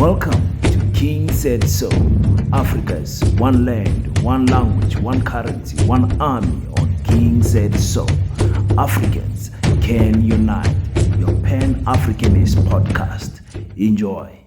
Welcome to King Said So, Africa's one land, one language, one currency, one army on King Said So. Africans can unite. Your Pan-Africanist podcast. Enjoy.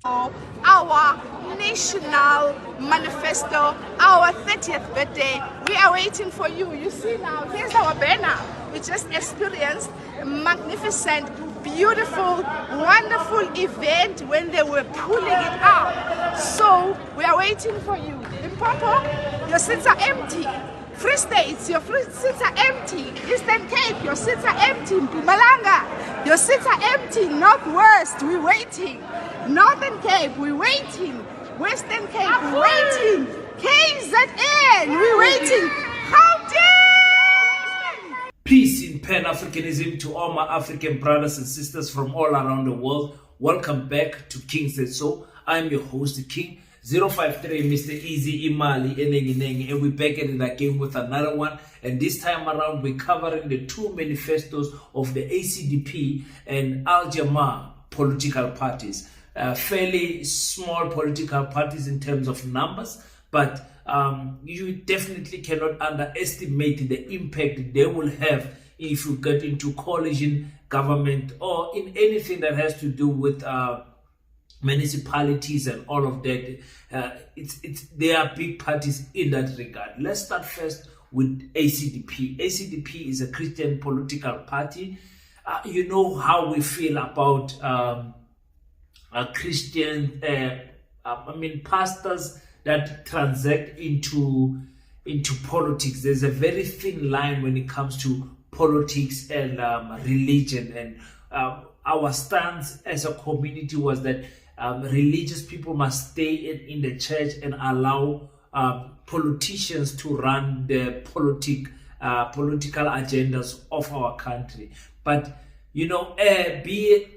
Our national manifesto, our 30th birthday. We are waiting for you. You see now, here's our banner. We just experienced a magnificent, beautiful, wonderful event when they were pulling it out. So we are waiting for you. Limpopo, your seats are empty. Free States, your seats are empty. Eastern Cape, your seats are empty. Mpumalanga, your seats are empty. Northwest, we're waiting. Northern Cape, we're waiting. Western Cape, we're waiting. KZN, we're waiting. How dare! Peace in Pan-Africanism to all my African brothers and sisters from all around the world. Welcome back to King Said So. I'm your host, the King 053, Mr. Easy Imali, and we're back at it again with another one. And this time around, we're covering the two manifestos of the ACDP and JAMA-AH political parties. Fairly small political parties in terms of numbers, but you definitely cannot underestimate the impact they will have if you get into coalition government or in anything that has to do with municipalities and all of that. There are big parties in that regard. Let's start first with ACDP. ACDP is a Christian political party. You know how we feel about Christian, pastors that transact into politics. There's a very thin line when it comes to politics and religion. And our stance as a community was that religious people must stay in the church and allow politicians to run the political agendas of our country. But, be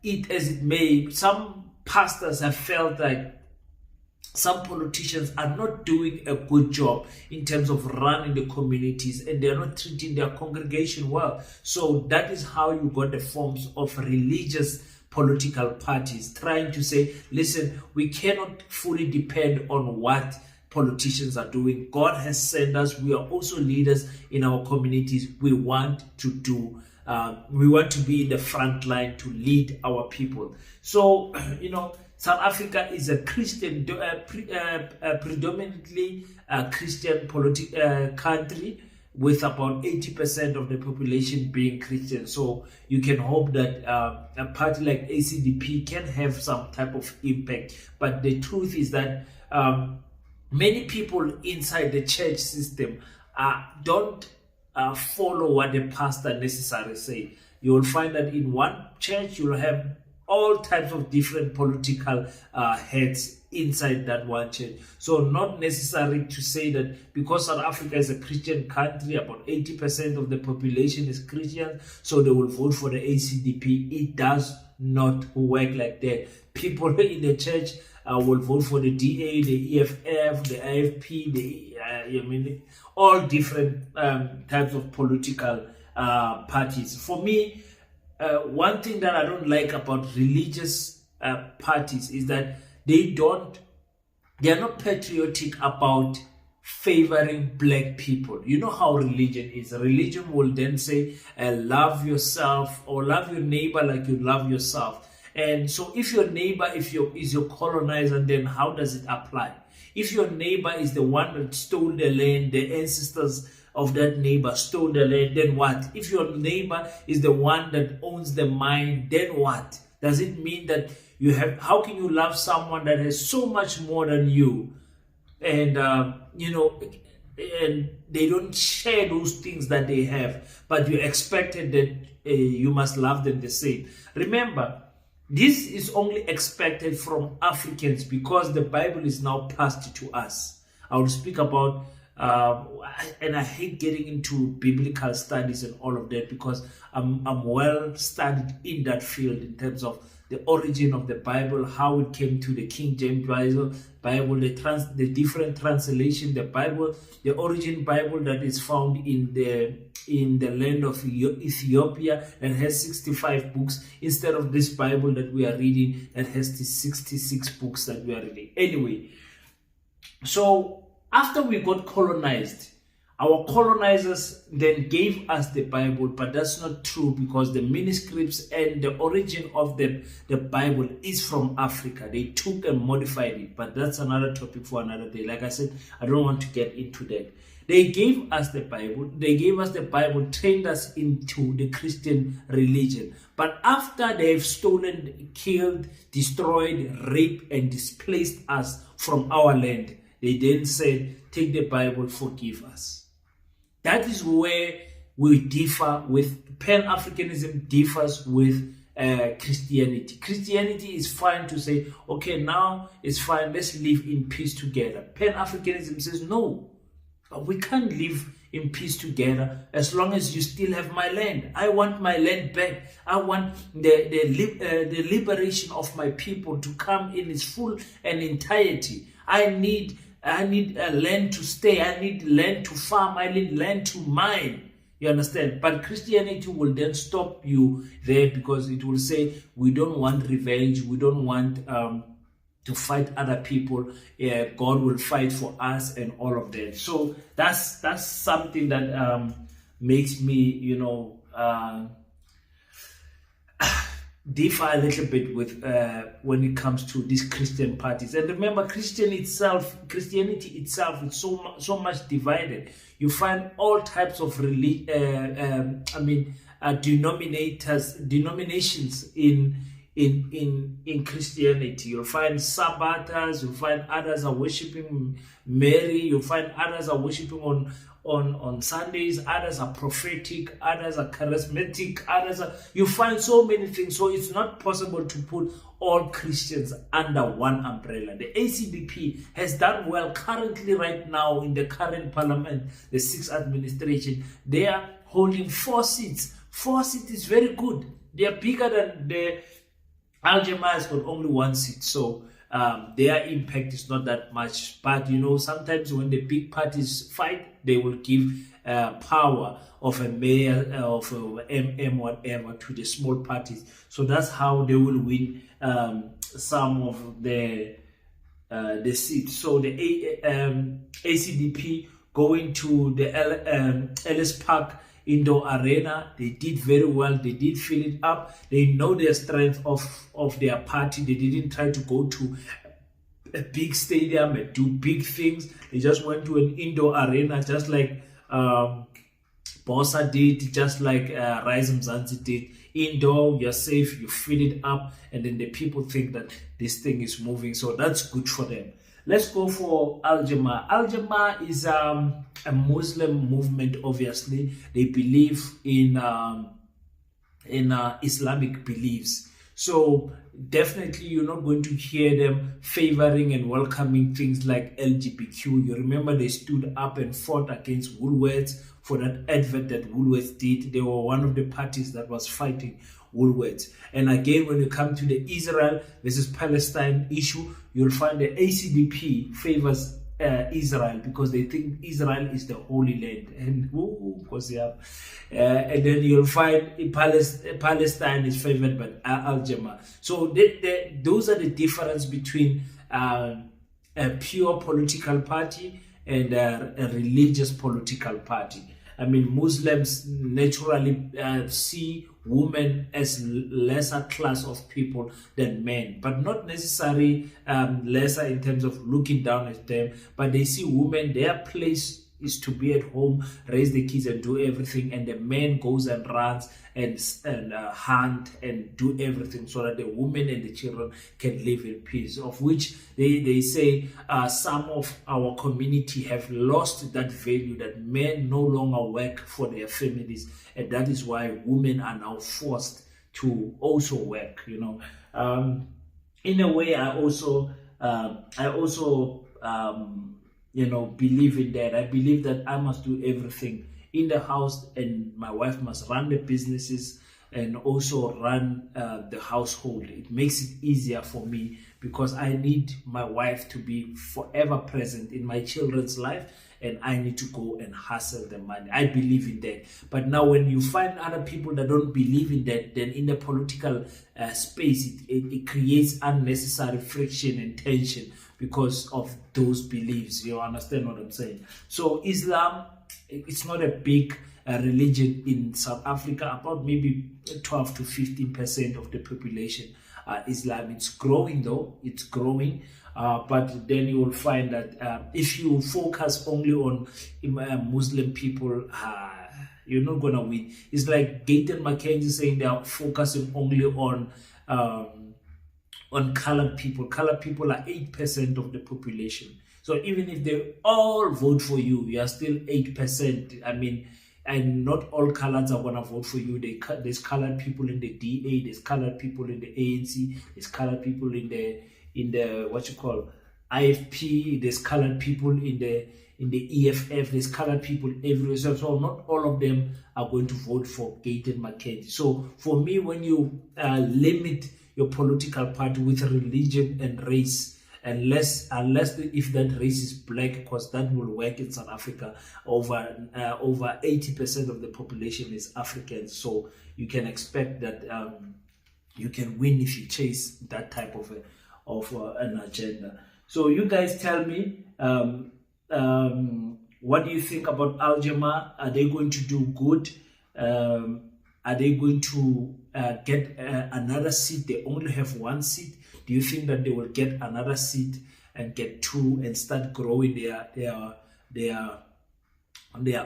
it as it may, some pastors have felt like some politicians are not doing a good job in terms of running the communities and they're not treating their congregation well. So that is how you got the forms of religious political parties trying to say, listen, we cannot fully depend on what politicians are doing. God has sent us. We are also leaders in our communities. We want to be in the front line to lead our people. So, South Africa is a Christian, predominantly Christian country with about 80% of the population being Christian. So you can hope that a party like ACDP can have some type of impact. But the truth is that many people inside the church system don't follow what the pastor necessarily say. You will find that in one church you'll have all types of different political heads inside that one church. So not necessary to say that because South Africa is a Christian country, about 80% of the population is Christian, so they will vote for the ACDP. It does not work like that. People in the church will vote for the DA, the EFF, the AFP, all different types of political parties. For me, one thing that I don't like about religious parties is that they are not patriotic about favoring black people. You know how religion is. Religion will then say, love yourself or love your neighbor like you love yourself. And so if your neighbor is your colonizer, then how does it apply? If your neighbor is the one that stole the land, the ancestors of that neighbor stole the land, then what? If your neighbor is the one that owns the mine, then what? Does it mean that how can you love someone that has so much more than you? And, and they don't share those things that they have, but you expected that you must love them the same. Remember, this is only expected from Africans because the Bible is now passed to us. I will speak about, and I hate getting into biblical studies and all of that because I'm well studied in that field in terms of the origin of the Bible, how it came to the King James Bible, the different translation, the Bible, the origin Bible that is found in the in the land of Ethiopia that has 65 books instead of this Bible that we are reading that has the 66 books that we are reading. Anyway, so after we got colonized, our colonizers then gave us the Bible, but that's not true because the manuscripts and the origin of the Bible is from Africa. They took and modified it, but that's another topic for another day. Like I said, I don't want to get into that. They gave us the Bible. They gave us the Bible, trained us into the Christian religion. But after they've stolen, killed, destroyed, raped, and displaced us from our land, they then said, take the Bible, forgive us. That is where we differ with Pan-Africanism, differs with Christianity. Christianity is fine to say, okay, now it's fine, let's live in peace together. Pan-Africanism says, no, we can't live in peace together as long as you still have my land. I want my land back. I want the liberation of my people to come in its full and entirety. I need a land to stay. I need land to farm. I need land to mine. You understand? But Christianity will then stop you there because it will say, we don't want revenge. We don't want to fight other people. God will fight for us and all of that. So that's something that makes me, differ a little bit with when it comes to these Christian parties. And remember, Christianity itself is so much divided. You find all types of denominations in Christianity. You'll find Sabbathers, you'll find others are worshiping Mary, you'll find others are worshiping on Sundays, others are prophetic, others are charismatic, you find so many things. So it's not possible to put all Christians under one umbrella. The ACDP has done well currently right now in the current parliament, the 6th administration. They are holding 4 seats. 4 seats is very good. They are bigger than the JAMA-AH has got only 1 seat. So their impact is not that much. But sometimes when the big parties fight, they will give power of a mayor, of a MM, whatever, to the small parties. So that's how they will win some of the seats. So the ACDP going to the Ellis Park Indoor Arena, they did very well. They did fill it up. They know their strength of their party. They didn't try to go to a big stadium and do big things. They just went to an indoor arena, just like Bosa did, just like Rise Mzansi did. Indoor, you're safe, you fill it up, and then the people think that this thing is moving. So that's good for them. Let's go for Al-Jamaa. Al-Jamaa is a Muslim movement, obviously. They believe in Islamic beliefs. So definitely you're not going to hear them favoring and welcoming things like LGBTQ. You remember they stood up and fought against Woolworths for that advert that Woolworths did. They were one of the parties that was fighting Woolworths. And again, when you come to the Israel versus Palestine issue, you'll find the ACDP favors Israel because they think Israel is the Holy Land, and and then you'll find Palestine is favored by Al-Jamaa. So those are the difference between a pure political party and a religious political party. I mean, Muslims naturally see women as lesser class of people than men, but not necessarily lesser in terms of looking down at them, but they see women, their place is to be at home, raise the kids and do everything, and the man goes and runs and hunt and do everything so that the women and the children can live in peace, of which they say some of our community have lost that value, that men no longer work for their families, and that is why women are now forced to also work. In a way, I also believe in that. I believe that I must do everything in the house and my wife must run the businesses and also run the household. It makes it easier for me because I need my wife to be forever present in my children's life, and I need to go and hustle the money. I believe in that. But now when you find other people that don't believe in that, then in the political space, it creates unnecessary friction and tension because of those beliefs. You understand what I'm saying? So Islam, it's not a big religion in South Africa. About maybe 12 to 15% of the population are Islam. It's growing though, it's growing. But then you will find that if you focus only on Muslim people, you're not gonna win. It's like Gayton McKenzie saying they are focusing only on colored people. Colored people are 8% of the population. So even if they all vote for you, you are still 8%. I mean, and not all coloreds are gonna vote for you. There's colored people in the DA, there's colored people in the ANC, there's colored people in the what you call IFP, there's colored people in the EFF, there's colored people everywhere. So not all of them are going to vote for Gayton McKenzie. So for me, when you limit your political party with religion and race, unless if that race is black, because that will work in South Africa, over 80% of the population is African. So you can expect that you can win if you chase that type of an agenda. So you guys tell me, what do you think about JAMA-AH? Are they going to do good? Are they going to get another seat? They only have one seat. Do you think that they will get another seat and get two and start growing their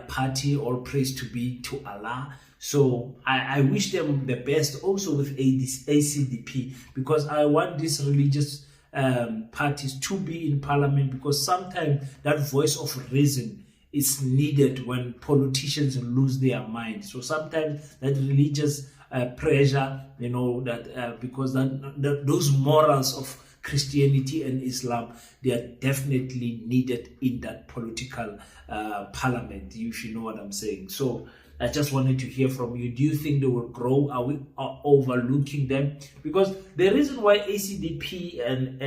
party? All praise to be to Allah. So I wish them the best also with ACDP, because I want these religious parties to be in parliament, because sometimes that voice of reason is needed when politicians lose their mind. So sometimes that religious pressure, that because those morals of Christianity and Islam, they are definitely needed in that political parliament, if you know what I'm saying. So I just wanted to hear from you. Do you think they will grow? Are we overlooking them? Because the reason why ACDP and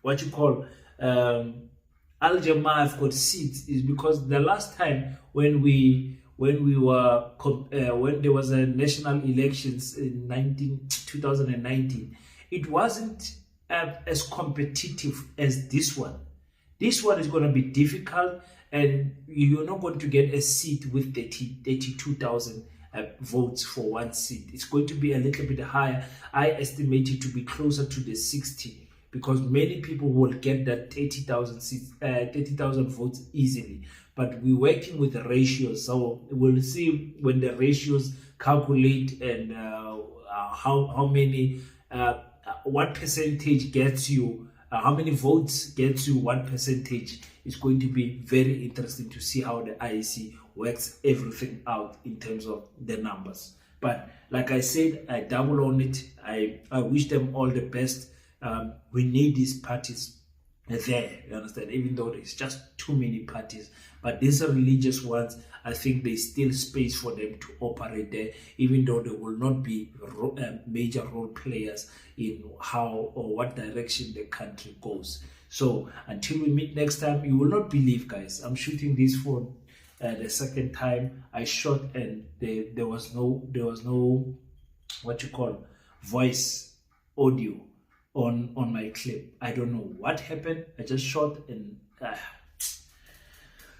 what you call JAMA-AH have got seats is because the last time when there was a national elections in 2019, it wasn't as competitive as this one. This one is going to be difficult, and you're not going to get a seat with 32,000 votes for one seat. It's going to be a little bit higher. I estimate it to be closer to the 60, because many people will get that 30,000 votes easily. But we're working with the ratios, so we'll see when the ratios calculate and how many, what percentage gets you, how many votes gets you what percentage. Is going to be very interesting to see how the IEC works everything out in terms of the numbers. But like I said, I double on it. I wish them all the best. We need these parties there, you understand, even though there's just too many parties. But these are religious ones. I think there's still space for them to operate there, even though they will not be major role players in how or what direction the country goes. So until we meet next time, you will not believe, guys, I'm shooting this for the second time. I shot and there was no what you call voice audio on my clip. I don't know what happened. I just shot and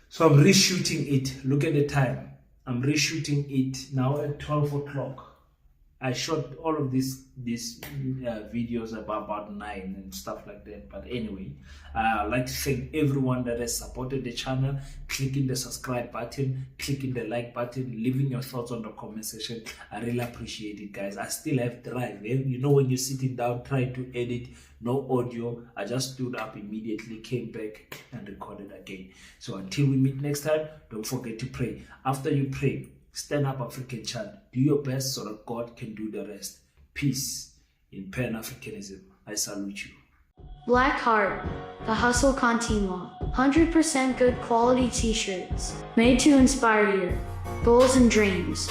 so I'm reshooting it. Look at the time. I'm reshooting it now at 12 o'clock. I shot all of these videos about 9 and stuff like that. But anyway, I'd like to thank everyone that has supported the channel, clicking the subscribe button, clicking the like button, leaving your thoughts on the comment section. I really appreciate it, guys. I still have drive. You know, when you're sitting down trying to edit, no audio, I just stood up immediately, came back and recorded again. So until we meet next time, don't forget to pray. After you pray, stand up, African child. Do your best so that God can do the rest. Peace in Pan-Africanism. I salute you. Black Heart, the Hustle Continua. 100% good quality t-shirts. Made to inspire your goals and dreams.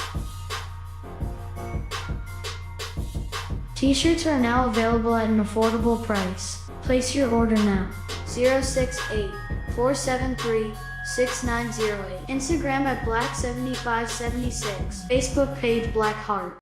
T-shirts are now available at an affordable price. Place your order now. 068-473-6908. Instagram at Black7576. Facebook page Black Heart.